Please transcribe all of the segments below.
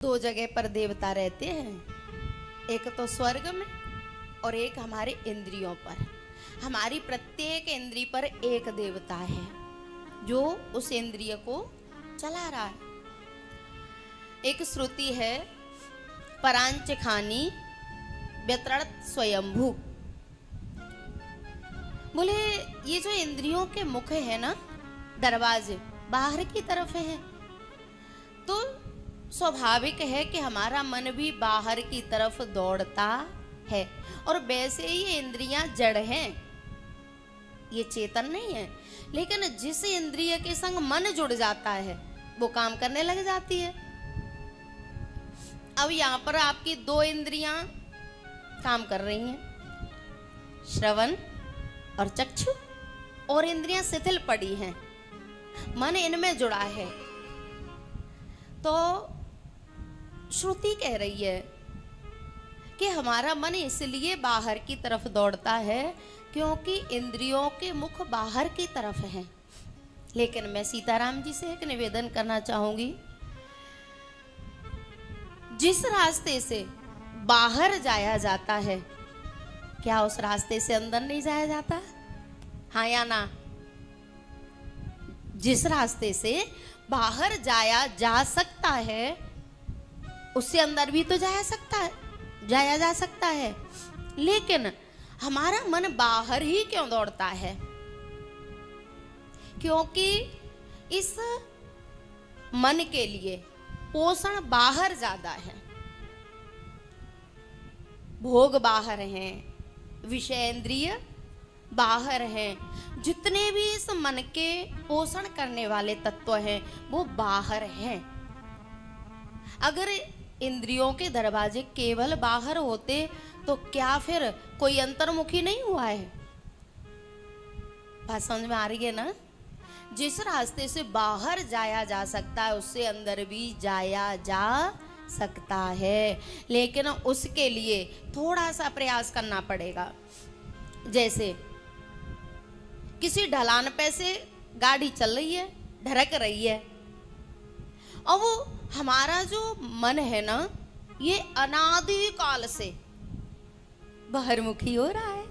दो जगह पर देवता रहते हैं, एक तो स्वर्ग में और एक हमारे इंद्रियों पर। हमारी प्रत्येक इंद्रिय पर एक देवता है जो उस इंद्रिय को चला रहा है। एक श्रुति है, परांच खानी व्यतृत स्वयंभू। बोले ये जो इंद्रियों के मुख है ना, दरवाजे बाहर की तरफ है, तो स्वाभाविक है कि हमारा मन भी बाहर की तरफ दौड़ता है। और वैसे ही ये इंद्रियां जड़ हैं, ये चेतन नहीं है। लेकिन जिस इंद्रिय के संग मन जुड़ जाता है वो काम करने लग जाती है। अब यहाँ पर आपकी दो इंद्रियां काम कर रही हैं, श्रवण और चक्षु, और इंद्रियां शिथिल पड़ी हैं, मन इनमें जुड़ा है। तो श्रुति कह रही है कि हमारा मन इसलिए बाहर की तरफ दौड़ता है क्योंकि इंद्रियों के मुख बाहर की तरफ हैं। लेकिन मैं सीताराम जी से एक निवेदन करना चाहूंगी, जिस रास्ते से बाहर जाया जाता है क्या उस रास्ते से अंदर नहीं जाया जाता? हाँ या ना? जिस रास्ते से बाहर जाया जा सकता है उससे अंदर भी तो जाया जा सकता है। लेकिन हमारा मन बाहर ही क्यों दौड़ता है? क्योंकि इस मन के लिए पोषण बाहर ज्यादा है, भोग बाहर हैं, विषयेंद्रिय बाहर हैं, जितने भी इस मन के पोषण करने वाले तत्व हैं वो बाहर हैं। अगर इंद्रियों के दरवाजे केवल बाहर होते तो क्या फिर कोई अंतर्मुखी नहीं हुआ है? बात समझ में आ रही है ना? जिस रास्ते से बाहर जाया जा सकता है उससे अंदर भी जाया जा सकता है, लेकिन उसके लिए थोड़ा सा प्रयास करना पड़ेगा। जैसे किसी ढलान पे से गाड़ी चल रही है, ढरक रही है, और वो हमारा जो मन है ना, ये अनादि काल से बाहरमुखी हो रहा है,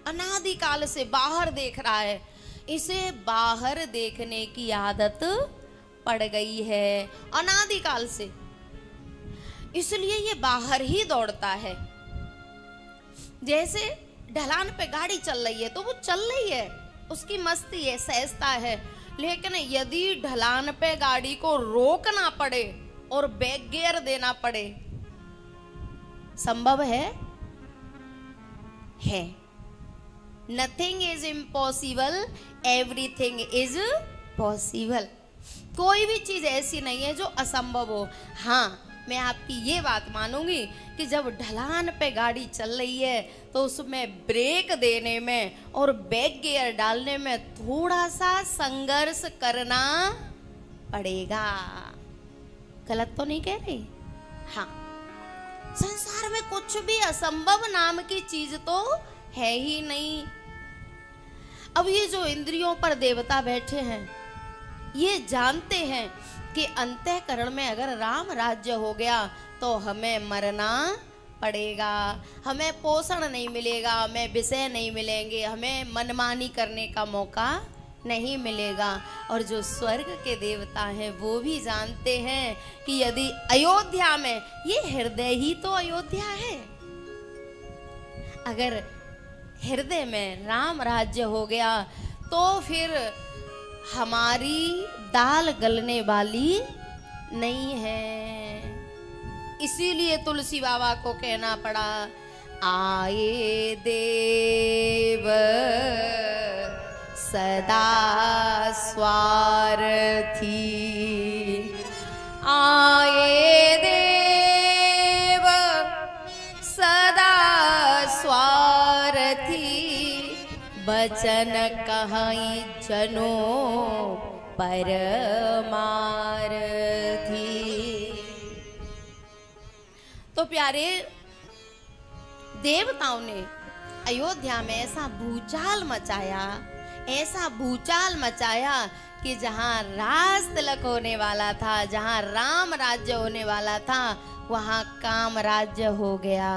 अनादि काल से बाहर देख रहा है। इसे बाहर देखने की आदत पड़ गई है अनादि काल से, इसलिए ये बाहर ही दौड़ता है। जैसे ढलान पे गाड़ी चल रही है तो वो चल रही है, उसकी मस्ती है, सहजता है। लेकिन यदि ढलान पे गाड़ी को रोकना पड़े और बैक गियर देना पड़े, संभव है? Nothing is impossible, everything is possible. कोई भी चीज ऐसी नहीं है जो असंभव हो। हाँ, मैं आपकी ये बात मानूंगी कि जब ढलान पे गाड़ी चल रही है तो उसमें ब्रेक देने में और बैक गियर डालने में थोड़ा सा संघर्ष करना पड़ेगा। गलत तो नहीं कह रही? हाँ, संसार में कुछ भी असंभव नाम की चीज तो है ही नहीं। अब ये जो इंद्रियों पर देवता बैठे हैं ये जानते हैं कि अंतःकरण में अगर राम राज्य हो गया तो हमें मरना पड़ेगा, हमें पोषण नहीं मिलेगा, हमें विषय नहीं मिलेंगे, हमें मनमानी करने का मौका नहीं मिलेगा। और जो स्वर्ग के देवता हैं वो भी जानते हैं कि यदि अयोध्या में, ये हृदय ही तो अयोध्या है, अगर हृदय में राम राज्य हो गया तो फिर हमारी दाल गलने वाली नहीं है। इसीलिए तुलसी बाबा को कहना पड़ा, आए देव सदा स्वार्थी, आए देव सदा स्वार्थी, बचन कहाई जनो परमारथी। तो प्यारे, देवताओं ने अयोध्या में ऐसा भूचाल मचाया कि जहाँ राज तिलक होने वाला था, जहाँ राम राज्य होने वाला था, वहाँ काम राज्य हो गया।